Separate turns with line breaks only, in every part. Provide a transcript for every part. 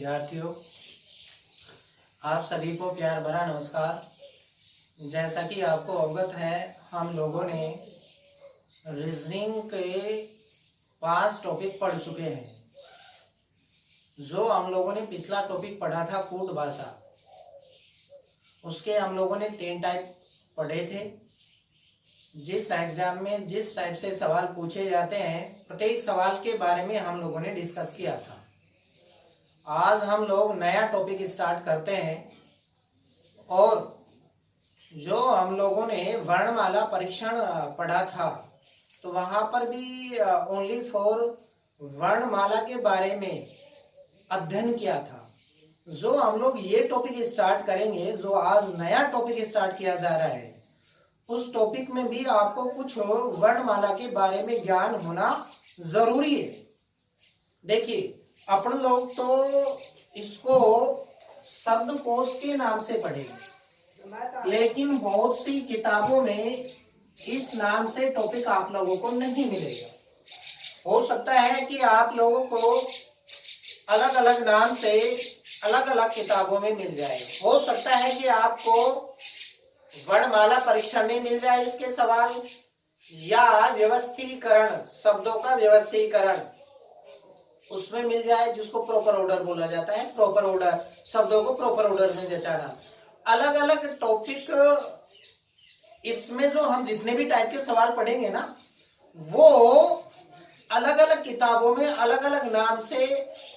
विद्यार्थियों, आप सभी को प्यार भरा नमस्कार। जैसा कि आपको अवगत है, हम लोगों ने रीजनिंग के 5 टॉपिक पढ़ चुके हैं। जो हम लोगों ने पिछला टॉपिक पढ़ा था कूट भाषा, उसके हम लोगों ने 3 टाइप पढ़े थे। जिस एग्जाम में जिस टाइप से सवाल पूछे जाते हैं, प्रत्येक सवाल के बारे में हम लोगों ने डिस्कस किया था। आज हम लोग नया टॉपिक स्टार्ट करते हैं और जो हम लोगों ने वर्णमाला परीक्षण पढ़ा था, तो वहां पर भी ओनली फॉर वर्णमाला के बारे में अध्ययन किया था। जो हम लोग ये टॉपिक स्टार्ट करेंगे, जो आज नया टॉपिक स्टार्ट किया जा रहा है, उस टॉपिक में भी आपको कुछ वर्णमाला के बारे में ज्ञान होना जरूरी है। देखिए, अपन लोग तो इसको शब्दकोश के नाम से पढ़ेंगे, लेकिन बहुत सी किताबों में इस नाम से टॉपिक आप लोगों को नहीं मिलेगा। हो सकता है कि आप लोगों को अलग अलग नाम से अलग अलग किताबों में मिल जाए। हो सकता है कि आपको वर्णमाला परीक्षण में मिल जाए इसके सवाल, या व्यवस्थीकरण, शब्दों का व्यवस्थीकरण उसमें मिल जाए, जिसको प्रॉपर ऑर्डर बोला जाता है। प्रॉपर ऑर्डर, शब्दों को प्रॉपर ऑर्डर में जचाना। अलग अलग टॉपिक, इसमें जो हम जितने भी टाइप के सवाल पढ़ेंगे ना, वो अलग अलग किताबों में अलग अलग नाम से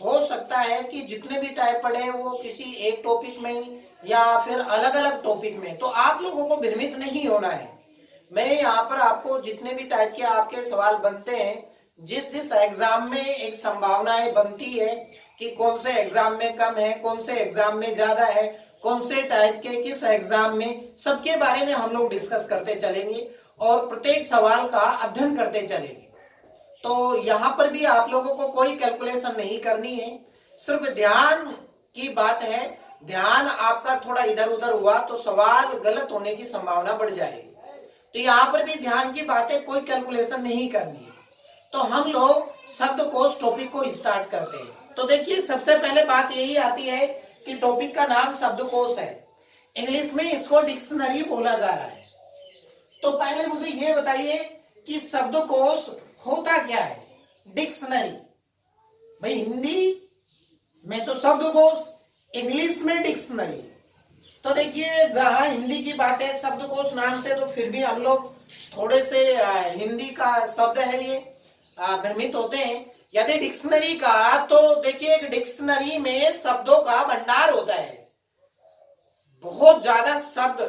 हो सकता है कि जितने भी टाइप पढ़े वो किसी एक टॉपिक में या फिर अलग अलग टॉपिक में। तो आप लोगों को भ्रमित नहीं होना है। मैं यहाँ पर आपको जितने भी टाइप के आपके सवाल बनते हैं, जिस जिस एग्जाम में एक संभावनाएं बनती है कि कौन से एग्जाम में कम है, कौन से एग्जाम में ज्यादा है, कौन से टाइप के किस एग्जाम में, सबके बारे में हम लोग डिस्कस करते चलेंगे और प्रत्येक सवाल का अध्ययन करते चलेंगे। तो यहाँ पर भी आप लोगों को कोई कैलकुलेशन नहीं करनी है, सिर्फ ध्यान की बात है। ध्यान आपका थोड़ा इधर उधर हुआ तो सवाल गलत होने की संभावना बढ़ जाएगी। तो यहाँ पर भी ध्यान की बात है, कोई कैलकुलेशन नहीं करनी है। तो हम लोग शब्दकोश टॉपिक को स्टार्ट करते हैं। तो देखिए, सबसे पहले बात यही आती है कि टॉपिक का नाम शब्दकोश है। इंग्लिश में इसको डिक्शनरी बोला जा रहा है। तो पहले मुझे ये बताइए कि शब्दकोश होता क्या है। डिक्शनरी, भाई हिंदी में तो शब्दकोश, इंग्लिश में डिक्शनरी। तो देखिए, जहां हिंदी की बात है शब्दकोश नाम से, तो फिर भी हम लोग थोड़े से हिंदी का शब्द है ये भ्रमित होते हैं। यदि डिक्शनरी का, तो देखिए एक डिक्शनरी में शब्दों का भंडार होता है। बहुत ज्यादा शब्द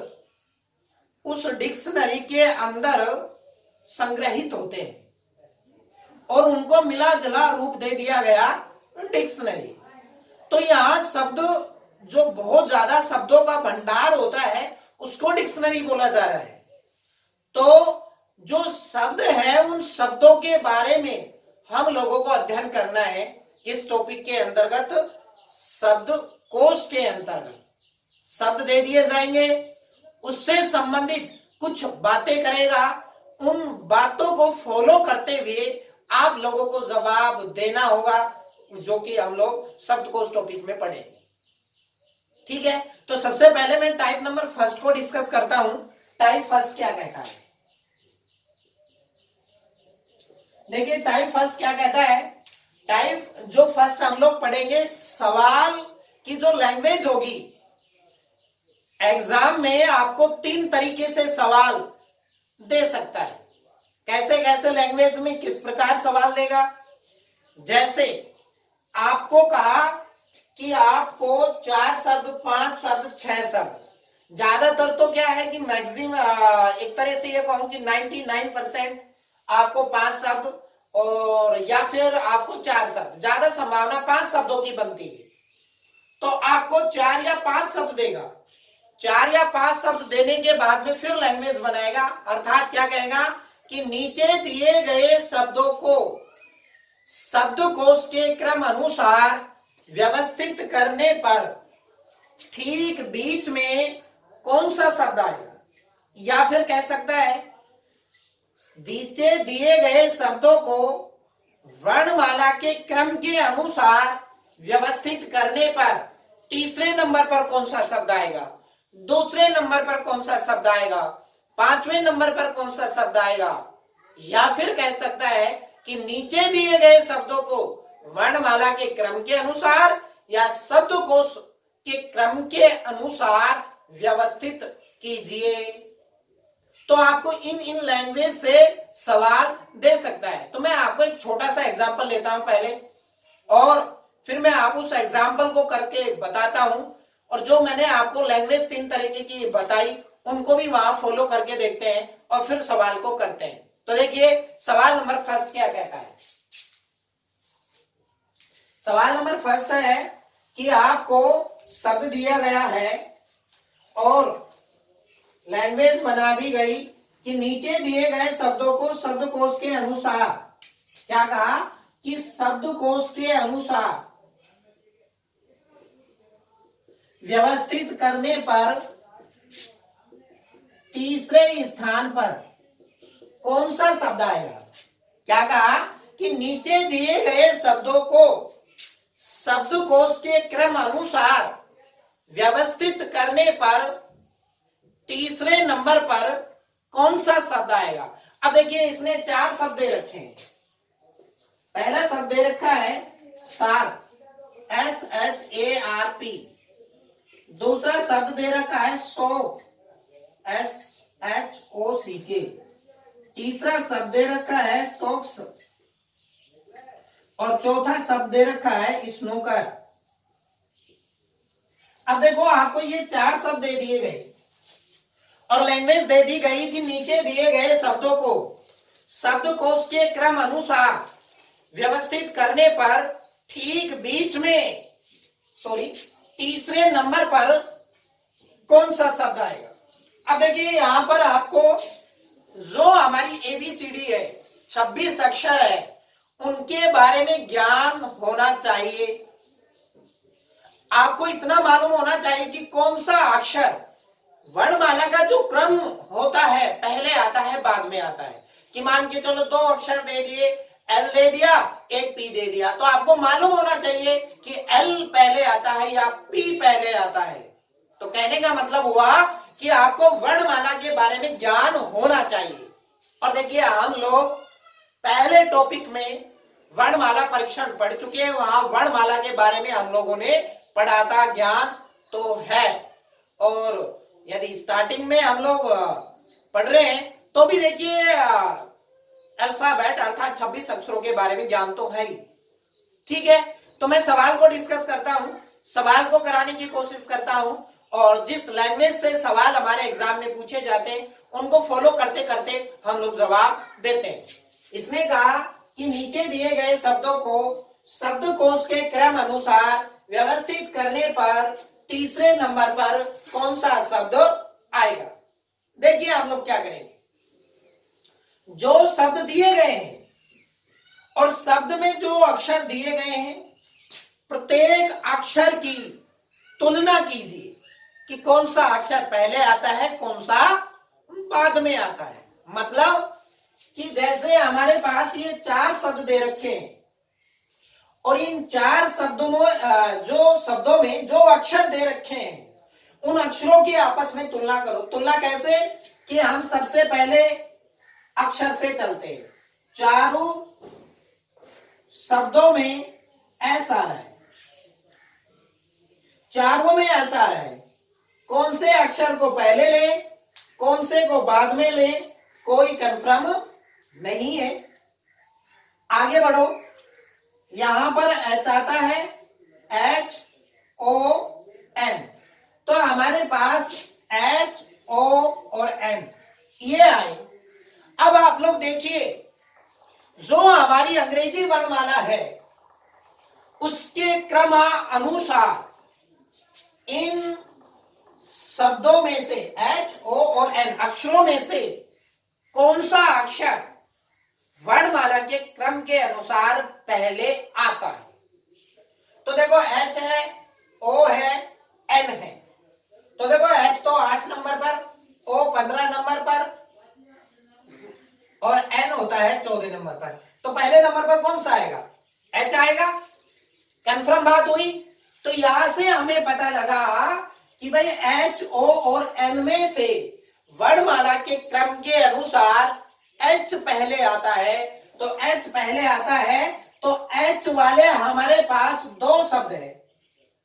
उस डिक्शनरी के अंदर संग्रहित होते हैं और उनको मिला जुला रूप दे दिया गया डिक्शनरी। तो यहाँ शब्द, जो बहुत ज्यादा शब्दों का भंडार होता है, उसको डिक्शनरी बोला जा रहा है। तो जो शब्द है, उन शब्दों के बारे में हम लोगों को अध्ययन करना है। इस टॉपिक के अंतर्गत शब्दकोश के अंतर्गत शब्द दे दिए जाएंगे, उससे संबंधित कुछ बातें करेगा। उन बातों को फॉलो करते हुए आप लोगों को जवाब देना होगा, जो कि हम लोग शब्दकोश टॉपिक में पढ़ेंगे। ठीक है, तो सबसे पहले मैं टाइप नंबर फर्स्ट को डिस्कस करता हूं। टाइप फर्स्ट क्या कहता है? देखिए, टाइप फर्स्ट क्या कहता है। टाइप जो फर्स्ट हम लोग पढ़ेंगे, सवाल की जो लैंग्वेज होगी, एग्जाम में आपको 3 तरीके से सवाल दे सकता है। कैसे कैसे लैंग्वेज में किस प्रकार सवाल देगा? जैसे आपको कहा कि आपको 4 शब्द, 5 शब्द, 6 शब्द, ज्यादातर तो क्या है कि मैक्सिमम, एक तरह से ये कहूं कि 99% आपको 5 शब्द और या फिर आपको 4 शब्द, ज्यादा संभावना 5 शब्दों की बनती है। तो आपको 4 या 5 शब्द देगा। 4 या 5 शब्द देने के बाद में फिर लैंग्वेज बनाएगा, अर्थात क्या कहेगा कि नीचे दिए गए शब्दों को शब्दकोश के क्रम अनुसार व्यवस्थित करने पर ठीक बीच में कौन सा शब्द आएगा, या फिर कह सकता है नीचे दिए गए शब्दों को वर्णमाला के क्रम के अनुसार व्यवस्थित करने पर तीसरे नंबर पर कौन सा शब्द आएगा, दूसरे नंबर पर कौन सा शब्द आएगा, पांचवें नंबर पर कौन सा शब्द आएगा, या फिर कह सकता है कि नीचे दिए गए शब्दों को वर्णमाला के क्रम के अनुसार या शब्दकोश के क्रम के अनुसार व्यवस्थित कीजिए। तो आपको इन इन लैंग्वेज से सवाल दे सकता है। तो मैं आपको एक छोटा सा एग्जांपल लेता हूं पहले, और फिर मैं आप उस एग्जांपल को करके बताता हूं, और जो मैंने आपको लैंग्वेज 3 तरीके की बताई उनको भी वहां फॉलो करके देखते हैं और फिर सवाल को करते हैं। तो देखिए सवाल नंबर फर्स्ट क्या कहता है। सवाल नंबर फर्स्ट है कि आपको शब्द दिया गया है और लैंग्वेज बना दी गई कि नीचे दिए गए शब्दों को शब्दकोश के अनुसार, क्या कहा कि शब्दकोश के अनुसार व्यवस्थित करने पर तीसरे स्थान पर कौन सा शब्द आएगा। क्या कहा कि नीचे दिए गए शब्दों को शब्दकोश के क्रम अनुसार व्यवस्थित करने पर तीसरे नंबर पर कौन सा शब्द आएगा। अब देखिए इसने 4 शब्द दे रखे हैं। पहला शब्द दे रखा है शार्प, SHARP। दूसरा शब्द दे रखा है शोक, SHOCK। तीसरा शब्द दे रखा है सॉक्स, और चौथा शब्द दे रखा है स्नूकर। अब देखो आपको ये 4 शब्द दे दिए गए और लैंग्वेज दे दी गई कि नीचे दिए गए शब्दों को शब्दकोश के क्रम अनुसार व्यवस्थित करने पर ठीक बीच में, तीसरे नंबर पर कौन सा शब्द आएगा। अब देखिए यहां पर आपको जो हमारी ABCD है, 26 अक्षर है, उनके बारे में ज्ञान होना चाहिए। आपको इतना मालूम होना चाहिए कि कौन सा अक्षर वर्णमाला का जो क्रम होता है पहले आता है बाद में आता है। कि मान के चलो 2 अक्षर दे दिए, L दे दिया, एक P दे दिया, तो आपको मालूम होना चाहिए कि L पहले आता है या P पहले आता है। तो कहने का मतलब हुआ कि आपको वर्णमाला के बारे में ज्ञान होना चाहिए। और देखिए हम लोग पहले टॉपिक में वर्णमाला परीक्षण पढ़ चुके हैं, वहां वर्णमाला के बारे में हम लोगों ने पढ़ा था, ज्ञान तो है। और यदि स्टार्टिंग में हम लोग पढ़ रहे हैं तो भी देखिए अल्फाबेट अर्थात 26 अक्षरों के बारे में ज्ञान तो है ही। ठीक है, तो मैं सवाल को डिस्कस करता हूं, सवाल को कराने की कोशिश करता हूं, और जिस लैंग्वेज से सवाल हमारे एग्जाम में पूछे जाते हैं उनको फॉलो करते करते हम लोग जवाब देते हैं। इसने कहा कि नीचे दिए गए शब्दों को शब्दकोश के क्रम अनुसार व्यवस्थित करने पर तीसरे नंबर पर कौन सा शब्द आएगा। देखिए हम लोग क्या करेंगे, जो शब्द दिए गए हैं और शब्द में जो अक्षर दिए गए हैं प्रत्येक अक्षर की तुलना कीजिए कि कौन सा अक्षर पहले आता है, कौन सा बाद में आता है। मतलब कि जैसे हमारे पास ये 4 शब्द दे रखे हैं और इन 4 शब्दों में जो शब्दों में जो अक्षर दे रखे हैं उन अक्षरों की आपस में तुलना करो। तुलना कैसे कि हम सबसे पहले अक्षर से चलते हैं। चारों शब्दों में एस आ रहा है, चारों में एस आ रहा है। कौन से अक्षर को पहले लें, कौन से को बाद में लें, कोई कंफर्म नहीं है। आगे बढ़ो, यहां पर एच आता है, HON, तो हमारे पास HO और N ये आए। अब आप लोग देखिए जो हमारी अंग्रेजी वर्णमाला है उसके क्रम अनुसार इन शब्दों में से HO और N अक्षरों में से कौन सा अक्षर वर्णमाला के क्रम के अनुसार पहले आता है। तो देखो H है, O है, N है। तो देखो H तो 8 नंबर पर, O 15 नंबर पर और N होता है 14 नंबर पर। तो पहले नंबर पर कौन सा आएगा, H आएगा। कंफर्म बात हुई। तो यहां से हमें पता लगा कि भाई एच ओ और एन में से वर्णमाला के क्रम के अनुसार एच पहले आता है। तो एच पहले आता है तो एच वाले हमारे पास दो शब्द है।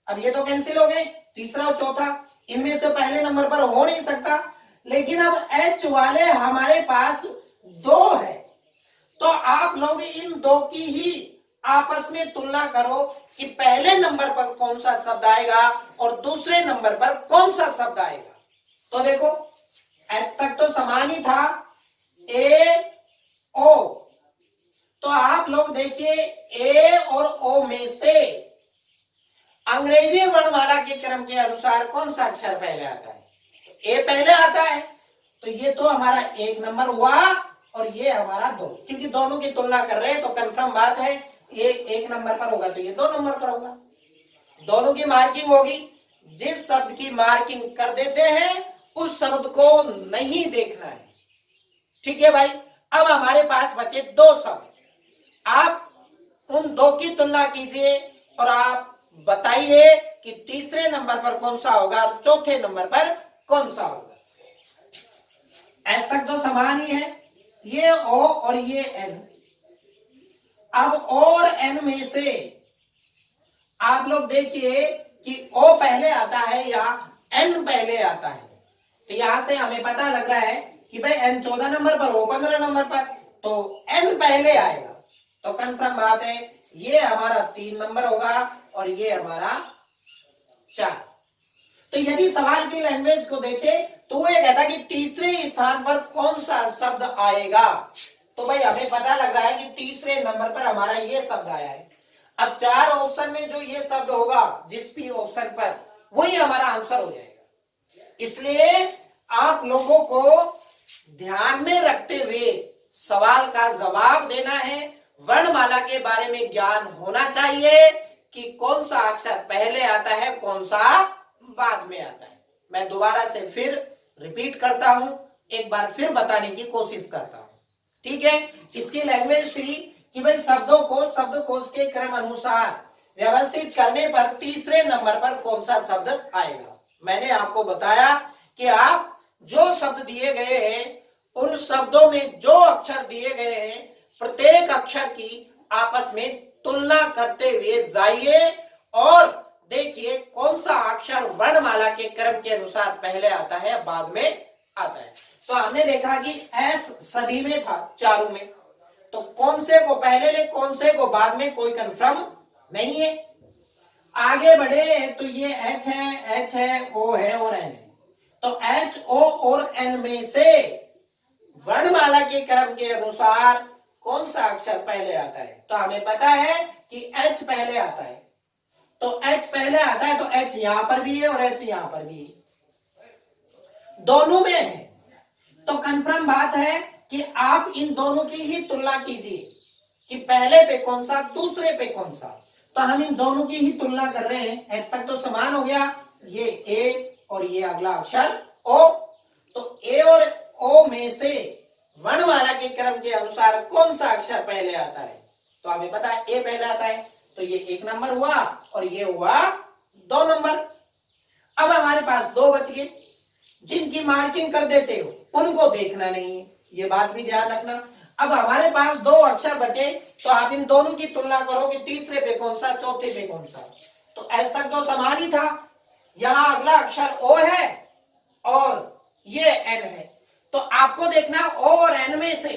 अब ये तो कैंसिल हो गए, तीसरा और चौथा इनमें से पहले नंबर पर हो नहीं सकता, लेकिन अब एच वाले हमारे पास दो है। तो आप लोग इन दो की ही आपस में तुलना करो कि पहले नंबर पर कौन सा शब्द आएगा और दूसरे नंबर पर कौन सा शब्द आएगा। तो देखो एच तक तो समान ही था, ए ओ। तो आप लोग देखिए ए और ओ में से अंग्रेजी वर्णमाला के क्रम के अनुसार कौन सा अक्षर पहले आता है? ए पहले आता है, तो ये तो हमारा एक नंबर हुआ और ये हमारा दो, क्योंकि दोनों की तुलना कर रहे हैं तो कंफर्म बात है ये एक नंबर पर होगा तो ये दो नंबर पर होगा। दोनों की मार्किंग होगी, जिस शब्द की मार्किंग कर देते हैं उस शब्द को नहीं देखना है। ठीक है भाई। अब हमारे पास बचे दो शब्द, आप उन दो की तुलना कीजिए और आप बताइए कि तीसरे नंबर पर कौन सा होगा और चौथे नंबर पर कौन सा होगा। एस तक तो समान ही है, ये ओ और ये एन। अब ओ और एन में से आप लोग देखिए कि ओ पहले आता है या एन पहले आता है। तो यहां से हमें पता लग रहा है कि भाई एन 14 नंबर पर, ओ 15 नंबर पर, तो एन पहले आएगा। तो कंफर्म बात है ये हमारा 3 नंबर होगा और ये हमारा 4। तो यदि सवाल की लैंग्वेज को देखें तो वो ये कहता है कि तीसरे स्थान पर कौन सा शब्द आएगा। तो भाई हमें पता लग रहा है कि तीसरे नंबर पर हमारा ये शब्द आया है। अब 4 ऑप्शन में जो ये शब्द होगा जिस भी ऑप्शन पर, वही हमारा आंसर हो जाएगा। इसलिए आप लोगों को ध्यान में रखते हुए सवाल का जवाब देना है। वर्णमाला के बारे में ज्ञान होना चाहिए कि कौन सा अक्षर पहले आता है, कौन सा बाद में आता है। मैं दोबारा से फिर रिपीट करता हूं, एक बार फिर बताने की कोशिश करता हूं। ठीक है। इसकी लैंग्वेज थी कि भाई शब्दों को शब्दकोश के क्रम अनुसार व्यवस्थित करने पर तीसरे नंबर पर कौन सा शब्द आएगा। मैंने आपको बताया कि आप जो शब्द दिए गए हैं उन शब्दों में जो अक्षर दिए गए हैं प्रत्येक अक्षर की आपस में तुलना करते हुए जाइए और देखिए कौन सा अक्षर वर्णमाला के क्रम के अनुसार पहले आता है बाद में आता है। तो हमने देखा कि एस सभी में था, चारों में, तो कौन से को पहले ले कौन से को बाद में कोई कंफर्म नहीं है। आगे बढ़े तो ये एच है, ओ है और एन है। तो एच ओ और एन में से वर्णमाला के क्रम के अनुसार कौन सा अक्षर पहले आता है? तो हमें पता है कि एच पहले आता है। तो एच पहले आता है तो एच यहां पर भी है और एच यहां पर भी है, दोनों में है। तो कंफर्म बात है कि आप इन दोनों की ही तुलना कीजिए कि पहले पे कौन सा, दूसरे पे कौन सा। तो हम इन दोनों की ही तुलना कर रहे हैं। एच तक तो समान हो गया, ये ए और ये अगला अक्षर ओ। तो ए और ओ में से वर्णमाला के क्रम के अनुसार कौन सा अक्षर पहले आता है? तो हमें पता है ए पहले आता है, तो ये 1 नंबर हुआ और ये हुआ 2 नंबर। अब हमारे पास 2 बच गए, जिनकी मार्किंग कर देते हो उनको देखना नहीं है, ये बात भी ध्यान रखना। अब हमारे पास 2 अक्षर बचे, तो आप इन दोनों की तुलना करो कि तीसरे पे कौन सा, चौथे पे कौन सा। तो एस तक तो समान ही था, यहां अगला अक्षर ओ है और ये एन है। तो आपको देखना ओ और एन में से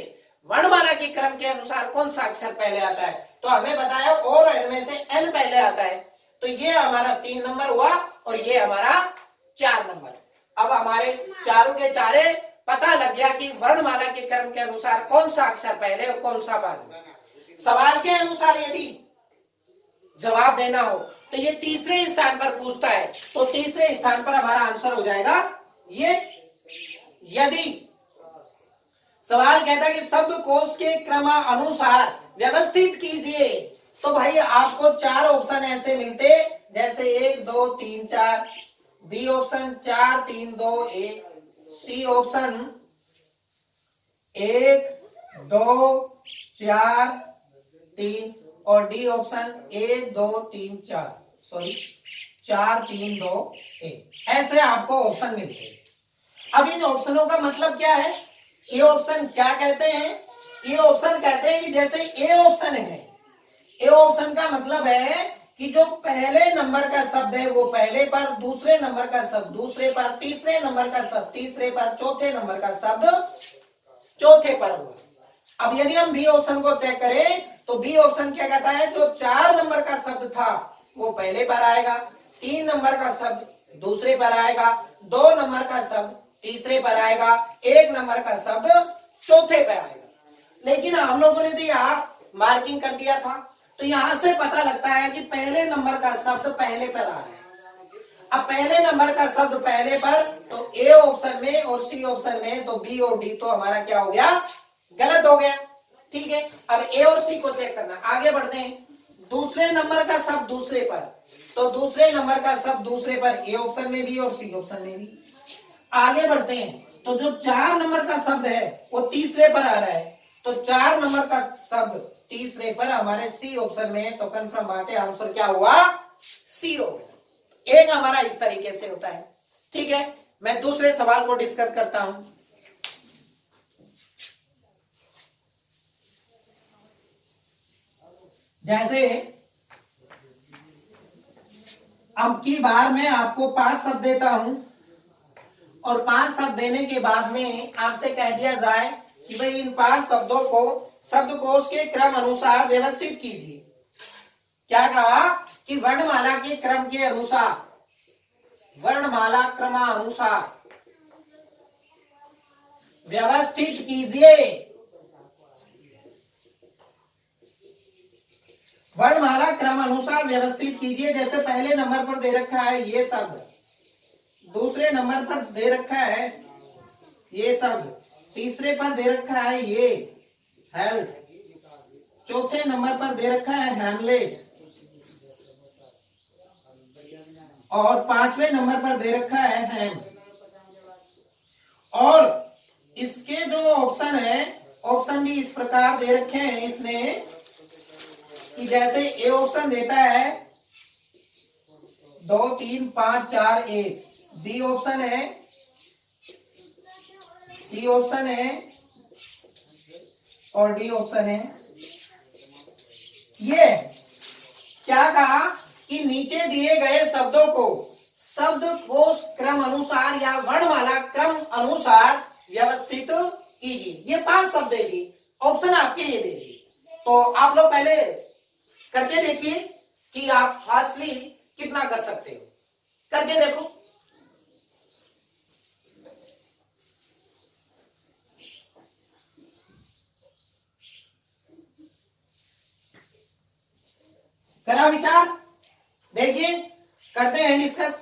वर्णमाला के क्रम के अनुसार कौन सा अक्षर पहले आता है। तो हमें बताया ओ और एन में से एन पहले आता है, तो ये हमारा 3 नंबर हुआ और ये हमारा 4 नंबर। अब हमारे चारों के चारे पता लग गया कि वर्णमाला के क्रम के अनुसार कौन सा अक्षर पहले और कौन सा बाद में। सवाल के अनुसार यदि जवाब देना हो तो ये तीसरे स्थान पर पूछता है, तो तीसरे स्थान पर हमारा आंसर हो जाएगा ये। यदि सवाल कहता है कि शब्दकोश के क्रम अनुसार व्यवस्थित कीजिए, तो भाई आपको 4 ऑप्शन ऐसे मिलते जैसे 1 2 3 4, बी ऑप्शन 4 3 2 1, सी ऑप्शन 1 2 4 3 और डी ऑप्शन 1 2 3 4, सॉरी 4 3 2 1, ऐसे आपको ऑप्शन मिलते हैं। अब इन ऑप्शनों का मतलब क्या है? ये ऑप्शन क्या कहते हैं? ये ऑप्शन कहते हैं कि जैसे ए ऑप्शन है, ए ऑप्शन का मतलब है कि जो पहले नंबर का शब्द है वो पहले पर, दूसरे नंबर का शब्द दूसरे पर, तीसरे नंबर का शब्द तीसरे पर, चौथे नंबर का शब्द चौथे पर हुआ। अब यदि हम बी ऑप्शन को चेक करें तो बी ऑप्शन क्या कहता है? जो 4 नंबर का शब्द था वो पहले पर आएगा, 3 नंबर का शब्द दूसरे पर आएगा, 2 नंबर का शब्द तीसरे पर आएगा, 1 नंबर का शब्द चौथे पर आएगा। लेकिन हम लोगों ने तो यहाँ मार्किंग कर दिया था, तो यहां से पता लगता है कि पहले नंबर का शब्द पहले पर आ रहा है। अब पहले नंबर का शब्द पहले पर, तो ए ऑप्शन में और सी ऑप्शन में, तो बी और डी तो हमारा क्या हो गया? गलत हो गया। ठीक है, अब ए और सी को चेक करना। आगे बढ़ते हैं। दूसरे नंबर का शब्द दूसरे पर, तो दूसरे नंबर का शब्द दूसरे पर ए ऑप्शन में भी और सी ऑप्शन में भी। आगे बढ़ते हैं, तो जो 4 नंबर का शब्द है वो तीसरे पर आ रहा है, तो 4 नंबर का शब्द तीसरे पर हमारे सी ऑप्शन में है, तो कंफर्म बात है, आंसर क्या हुआ? सी हो गया। एक हमारा इस तरीके से होता है। ठीक है, मैं दूसरे सवाल को डिस्कस करता हूं। जैसे अब की बार मैं आपको 5 शब्द देता हूं और 5 शब्द देने के बाद में आपसे कह दिया जाए कि भाई इन 5 शब्दों को शब्दकोश के क्रम अनुसार व्यवस्थित कीजिए। क्या कहा? कि वर्णमाला के क्रम के अनुसार, वर्णमाला क्रमानुसार व्यवस्थित कीजिए। वर्णमाला क्रम अनुसार व्यवस्थित कीजिए। जैसे पहले नंबर पर दे रखा है ये शब्द, दूसरे नंबर पर दे रखा है ये शब्द, तीसरे पर दे रखा है ये हेल्प, चौथे नंबर पर दे रखा है हैमलेट, और 5वें नंबर पर दे रखा है हैम। और इसके जो ऑप्शन है, ऑप्शन भी इस प्रकार दे रखे हैं इसने कि जैसे ए ऑप्शन देता है 2 3 5 4 1, बी ऑप्शन है, सी ऑप्शन है और डी ऑप्शन है। ये क्या कहा कि नीचे दिए गए शब्दों को शब्दकोश क्रम अनुसार या वर्णमाला क्रम अनुसार व्यवस्थित कीजिए। ये 5 शब्द दे दिए, ऑप्शन आपके ये दे दिए। तो आप लोग पहले करके देखिए कि आप फास्टली कितना कर सकते हो। करके देखो। करा विचार? देखिए, करते हैं डिस्कस।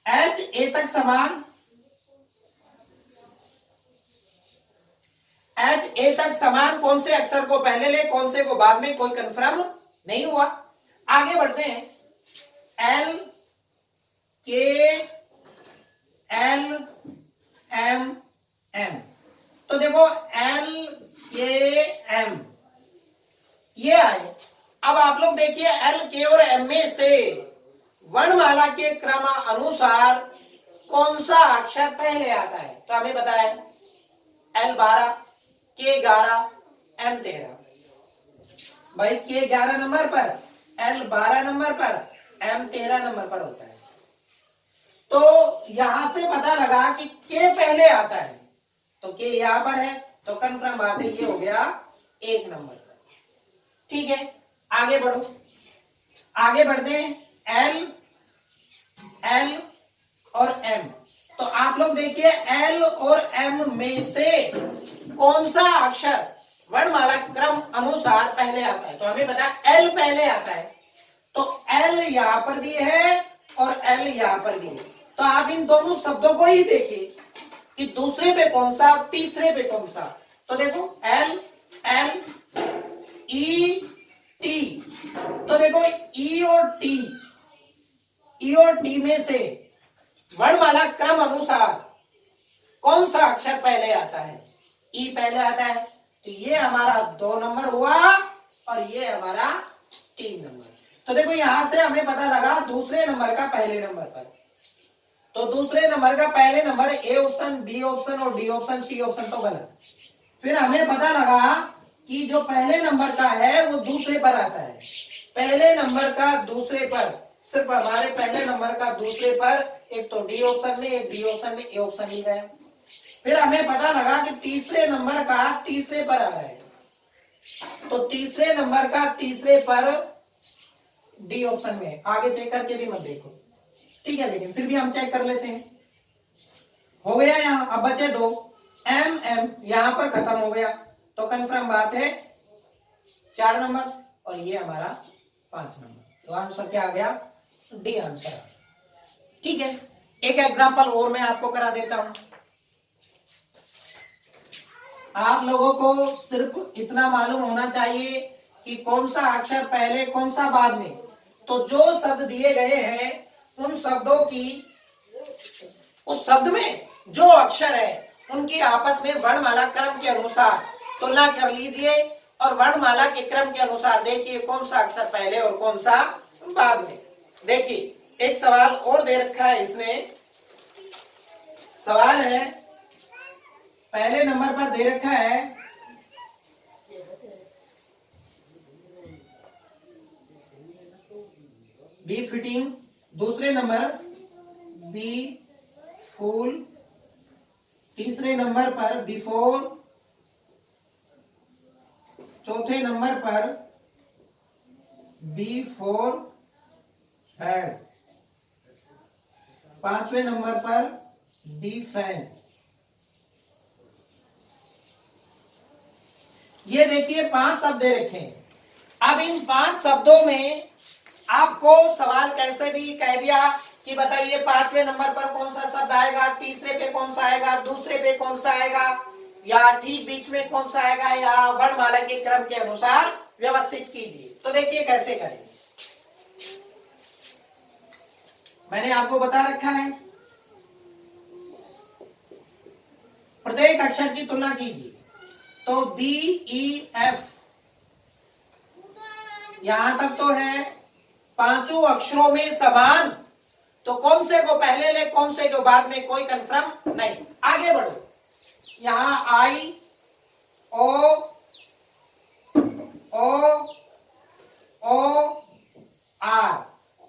एच ए तक समान, एच ए तक समान कौन से अक्षर को पहले ले, कौन से को बाद में, कोई कंफर्म नहीं हुआ। आगे बढ़ते हैं। एल के एल एम एम, तो देखो एल के एम ये आए। अब आप लोग देखिए एल के और एम में से वर्णमाला के क्रम अनुसार कौन सा अक्षर पहले आता है? तो हमें पता है एल 12, के 11, एम 13। भाई के 11 नंबर पर, एल 12 नंबर पर, एम 13 नंबर पर होता है। तो यहां से पता लगा कि के पहले आता है, तो के यहां पर है, तो कंफर्म बात है ये हो गया 1 नंबर पर। ठीक है, आगे बढ़ो। आगे बढ़ते हैं। एल एल और एम, तो आप लोग देखिए एल और एम में से कौन सा अक्षर वर्णमाला क्रम अनुसार पहले आता है? तो हमें पता है एल पहले आता है, तो एल यहां पर भी है और एल यहां पर भी है। तो आप इन दोनों शब्दों को ही देखिए कि दूसरे पे कौन सा, तीसरे पे कौन सा। तो देखो एल एल ई टी, तो देखो ई और टी, ई और टी में से वर्णमाला क्रम अनुसार कौन सा अक्षर पहले आता है? ई पहले आता है, तो ये हमारा 2 नंबर हुआ और ये हमारा 3 नंबर। तो देखो यहां से हमें पता लगा दूसरे नंबर का पहले नंबर पर, तो दूसरे नंबर का पहले number A option, B option और डी ऑप्शन, सी ऑप्शन तो गलत। फिर हमें पता लगा कि जो पहले नंबर का है वो दूसरे पर आता है, पहले नंबर का दूसरे पर, सिर्फ हमारे पहले नंबर का दूसरे पर एक तो डी ऑप्शन में, एक बी ऑप्शन में, ए ऑप्शन ही गया। फिर हमें पता लगा कि तीसरे नंबर का तीसरे पर आ रहा है, तो तीसरे नंबर का तीसरे पर डी ऑप्शन में। आगे चेक करके भी मत देखो, ठीक है, लेकिन फिर भी हम चेक कर लेते हैं। हो गया यहां, अब बचे 2, एम एम यहां पर खत्म हो गया, तो कंफर्म बात है 4 नंबर और ये हमारा 5 नंबर। तो आंसर क्या आ गया? D answer. ठीक है, एक एग्जांपल और मैं आपको करा देता हूं। आप लोगों को सिर्फ इतना मालूम होना चाहिए कि कौन सा अक्षर पहले कौन सा बाद में। तो जो शब्द दिए गए हैं उन शब्दों की, उस शब्द में जो अक्षर है उनकी आपस में वर्णमाला क्रम के अनुसार तुलना कर लीजिए और वर्णमाला के क्रम के अनुसार देखिए कौन सा अक्षर पहले और कौन सा बाद में। देखिए एक सवाल और दे रखा है इसने, सवाल है पहले नंबर पर दे रखा है बी फिटिंग, दूसरे नंबर बी फुल, तीसरे नंबर पर बिफोर, चौथे नंबर पर बी फोर हेड, पांचवें नंबर पर बी फैन। ये देखिए 5 शब्द दे रखे हैं। अब इन 5 शब्दों में आपको सवाल कैसे भी कह दिया कि बताइए 5वें नंबर पर कौन सा शब्द आएगा, तीसरे पे कौन सा आएगा, दूसरे पे कौन सा आएगा, या ठीक बीच में कौन सा आएगा, या वर्णमाला के क्रम के अनुसार व्यवस्थित कीजिए। तो देखिए कैसे करेंगे, मैंने आपको बता रखा है प्रत्येक अक्षर की तुलना कीजिए। तो बी ई एफ यहां तक तो है, 5 अक्षरों में समान, तो कौन से को पहले ले कौन से को बाद में कोई कंफर्म नहीं। आगे बढ़ो, यहां आई ओ ओ ओ आर,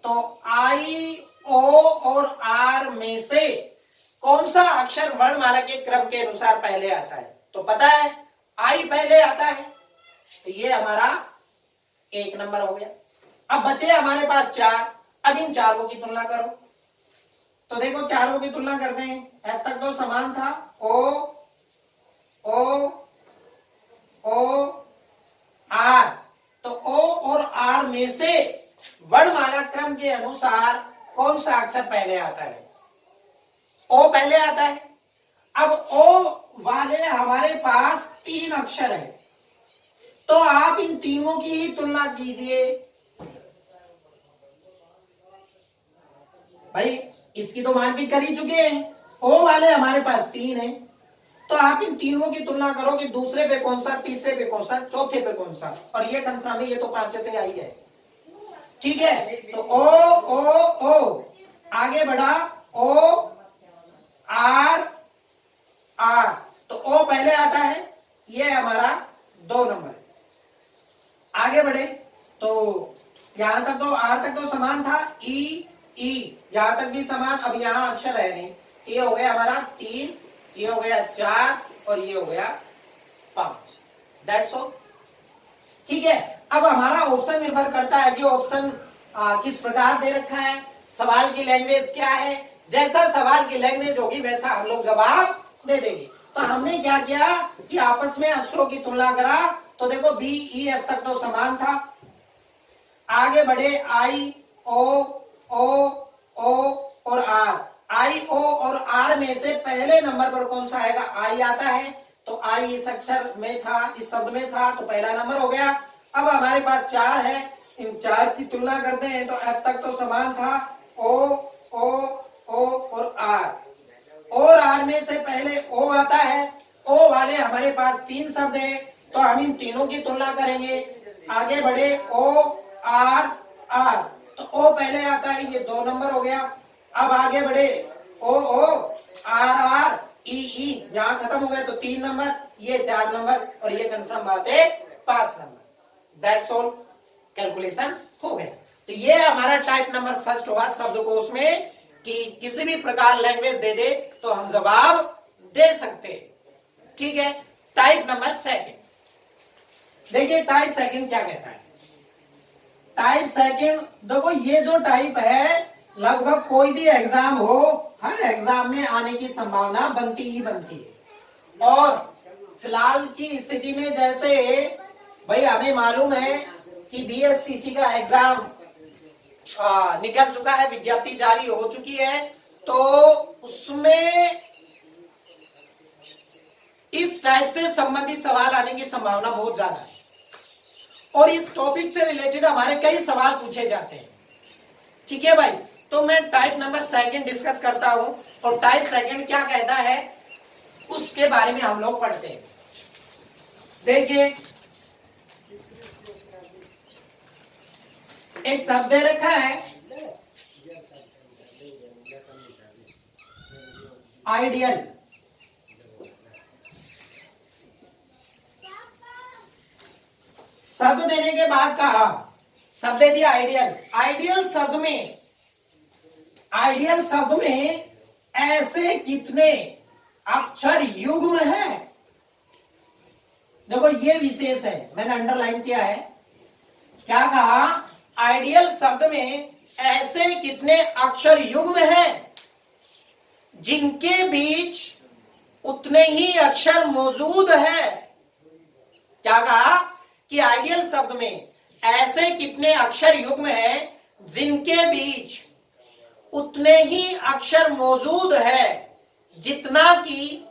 तो आई ओ और आर में से कौन सा अक्षर वर्णमाला के क्रम के अनुसार पहले आता है? तो पता है आई पहले आता है, तो ये हमारा 1 नंबर हो गया। अब बचे हमारे पास 4, अब इन चारों की तुलना करो। तो देखो चारों की तुलना करते हैं, एफ तक तो समान था, ओ ओ ओ आर, तो ओ और आर में से वर्णमाला क्रम के अनुसार कौन सा अक्षर पहले आता है? ओ पहले आता है। अब ओ वाले हमारे पास 3 अक्षर है, तो आप इन तीनों की ही तुलना कीजिए। भाई इसकी तो मान की कर ही चुके हैं, ओ वाले हमारे पास 3 है, तो आप इन तीनों की तुलना करो कि दूसरे पे कौन सा, तीसरे पे कौन सा, चौथे पे कौन सा, और ये कंफर्म है, ये तो 5वें पे आई है। ठीक है, तो ओ ओ ओ आगे बढ़ा, ओ आर आर, तो ओ पहले आता है, ये हमारा 2 नंबर। आगे बढ़े तो यहां तक तो आर तक तो समान था, ई ई यहां तक भी समान, अब यहां अक्षर है नहीं, ये हो गया हमारा 3, ये हो गया 4 और ये हो गया 5। That's all. ठीक है, अब हमारा ऑप्शन निर्भर करता है कि ऑप्शन किस प्रकार दे रखा है, सवाल की लैंग्वेज क्या है। जैसा सवाल की लैंग्वेज होगी वैसा हम लोग जवाब दे देंगे। तो हमने क्या किया कि आपस में अक्षरों की तुलना करा, तो देखो बी ई एफ तक तो समान था। आगे बढ़े, आई ओ ओ ओ और आर, आई ओ और आर में से पहले नंबर पर कौन सा आएगा? आई आता है, तो आई इस अक्षर में था, इस शब्द में था, तो पहला नंबर हो गया। अब हमारे पास 4 है, इन 4 की तुलना करते हैं, तो एफ तक तो समान था, ओ ओ ओ और आर, और आर में से पहले ओ आता है, ओ वाले हमारे पास 3 शब्द है, तो हम इन तीनों की तुलना करेंगे। आगे बढ़े ओ आर आर, तो ओ पहले आता है, ये 2 नंबर हो गया। अब आगे बढ़े ओ ओ आर आर ई ई, यहां खत्म हो गया तो 3 नंबर, ये 4 नंबर, और ये कंफर्म बात है 5 नंबर। दैट्स ऑल, कैलकुलेशन हो गया। तो ये हमारा टाइप नंबर फर्स्ट हुआ शब्दकोश में, कि किसी भी प्रकार लैंग्वेज दे दे तो हम जवाब दे सकते हैं। ठीक है। टाइप नंबर सेकंड, देखिए टाइप सेकंड क्या कहता है। टाइप सेकंड, देखो ये जो टाइप है लगभग कोई भी एग्जाम हो, हर एग्जाम में आने की संभावना बनती ही बनती है। और फिलहाल की स्थिति में जैसे भाई हमें मालूम है कि बीएसटीसी का एग्जाम निकल चुका है, विज्ञप्ति जारी हो चुकी है, तो उसमें इस टाइप से संबंधित सवाल आने की संभावना बहुत ज्यादा है, और इस टॉपिक से रिलेटेड हमारे कई सवाल पूछे जाते हैं। ठीक है भाई, तो मैं टाइप नंबर सेकंड डिस्कस करता हूं, और टाइप सेकंड क्या कहता है उसके बारे में हम लोग पढ़ते हैं। देखिए एक शब्द दे रखा है आइडियल। शब्द देने के बाद कहा, शब्द दे दिया आइडियल। आइडियल शब्द में ऐसे कितने अक्षर युग्म है, देखो ये विशेष है, मैंने अंडरलाइन किया है। क्या कहा, आइडियल शब्द में ऐसे कितने अक्षर युग्म हैं जिनके बीच उतने ही अक्षर मौजूद है। क्या कहा कि आइडियल शब्द में ऐसे कितने अक्षर युग्म हैं जिनके बीच उतने ही अक्षर मौजूद है जितना कि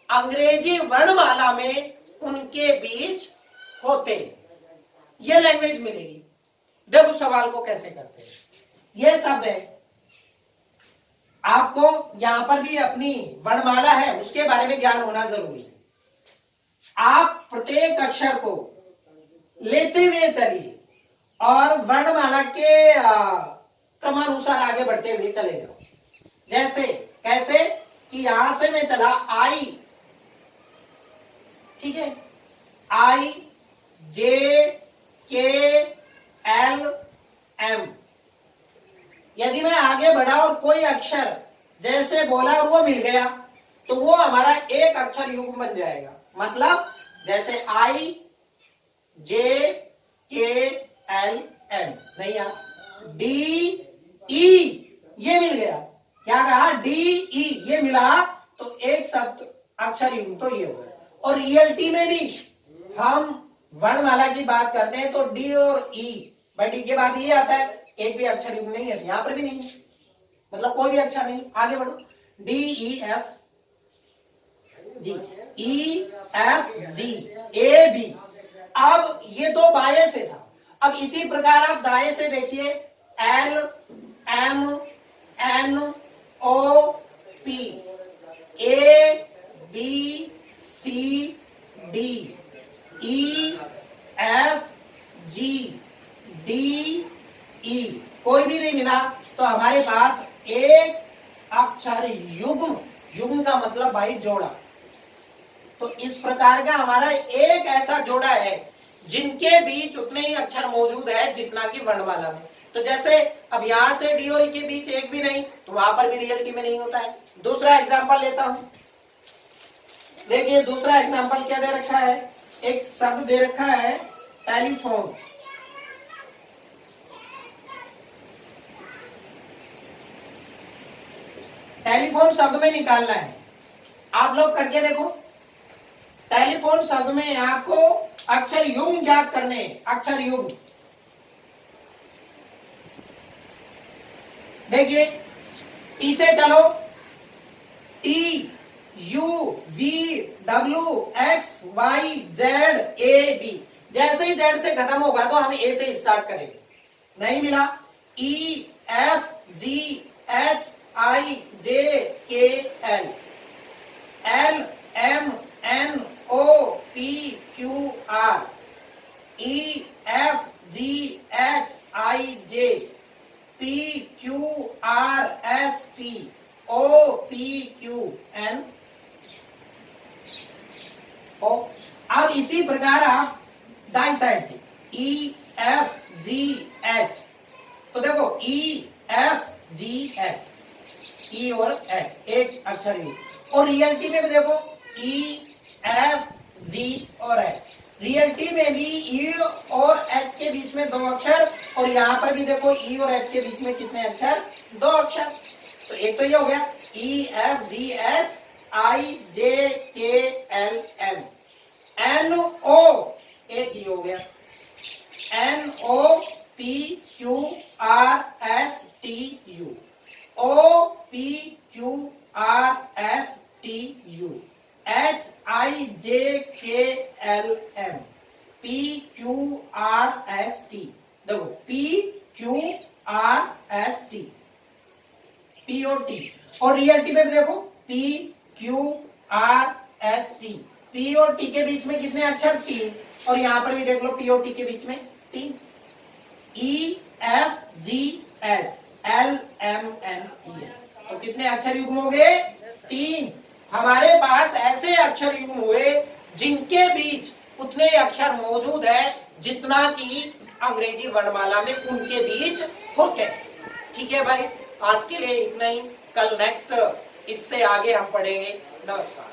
अंग्रेजी वर्णमाला में उनके बीच होते। ये लैंग्वेज मिलेगी। देखो सवाल को कैसे करते हैं। ये शब्द है, आपको यहां पर भी अपनी वर्णमाला है उसके बारे में ज्ञान होना जरूरी है। आप प्रत्येक अक्षर को लेते हुए चलिए और वर्णमाला के क्रमानुसार आगे बढ़ते हुए चले जाओ। जैसे कैसे कि यहां से मैं चला आई, ठीक है, आई जे के एल एम। यदि मैं आगे बढ़ा और कोई अक्षर जैसे बोला और वो मिल गया तो वो हमारा एक अक्षर युग्म बन जाएगा। मतलब जैसे आई जे के एल एम, नहीं यार, डी ई ये मिल गया। क्या कहा, डी ई ये मिला तो एक शब्द अक्षर युग्म तो ये हो गया। और रियलिटी में भी हम वर्णमाला की बात करते हैं तो डी और ई, भाई डी के बाद ये आता है, एक भी अक्षर युग्म नहीं है, यहां पर भी नहीं है, मतलब कोई भी अक्षर नहीं। आगे बढ़ो, D E F G, E F G A B. अब ये तो बाएं से था, अब इसी प्रकार आप दाएं से देखिए, L M N O P A B C D E F G D E, कोई भी नहीं मिला तो हमारे पास एक अक्षर युग्म, युग्म का मतलब भाई जोड़ा। तो इस प्रकार का हमारा एक ऐसा जोड़ा है जिनके बीच उतने ही अक्षर मौजूद है जितना कि वर्णमाला में। तो जैसे अब यहां से डी और ई के बीच एक भी नहीं तो वहां पर भी रियलिटी में नहीं होता है। दूसरा एग्जांपल लेता हूं, देखिए दूसरा एग्जांपल क्या दे रखा है, एक शब्द दे रखा है टेलीफोन। टेलीफोन शब्द में निकालना है, आप लोग करके देखो। टेलीफोन शब्द में आपको अक्षर युग्म ज्ञात करने, अक्षर युग्म देखिए, टी से चलो, T U V W X Y Z A B. जैसे ही जेड से खत्म होगा तो हम ए से स्टार्ट करेंगे, नहीं मिला, ई F G H I J K L, L M N O P Q R, E F G H I J P Q R S T O P Q N O. अब इसी प्रकार आप दाई side से ई F G H, तो देखो ई F G H, ई और H एक अक्षर ही, और रियलिटी में भी देखो ई एफ जी और एच, रियलिटी में भी ई और एच के बीच में दो अक्षर, और यहाँ पर भी देखो ई और एच के बीच में कितने अक्षर, दो अक्षर। तो एक तो ये हो गया ई F G H I J K L M, N ओ एक ही हो गया, N O P Q R S T U, O P Q R S T U, H I J K L M, P Q R S T, देखो P Q R S T, P O T, और reality में भी देखो P Q R S T, P और T के बीच में कितने अक्षर, तीन, और यहां पर भी देख लो पी और टी के बीच में तीन, E F G H L M N E, तो कितने अक्षर युग्म हो गए, तीन। हमारे पास ऐसे अक्षर युग्म हुए जिनके बीच उतने अक्षर मौजूद है जितना कि अंग्रेजी वर्णमाला में उनके बीच होते। ठीक है भाई, आज के लिए इतना ही, कल नेक्स्ट इससे आगे हम पढ़ेंगे। नमस्कार।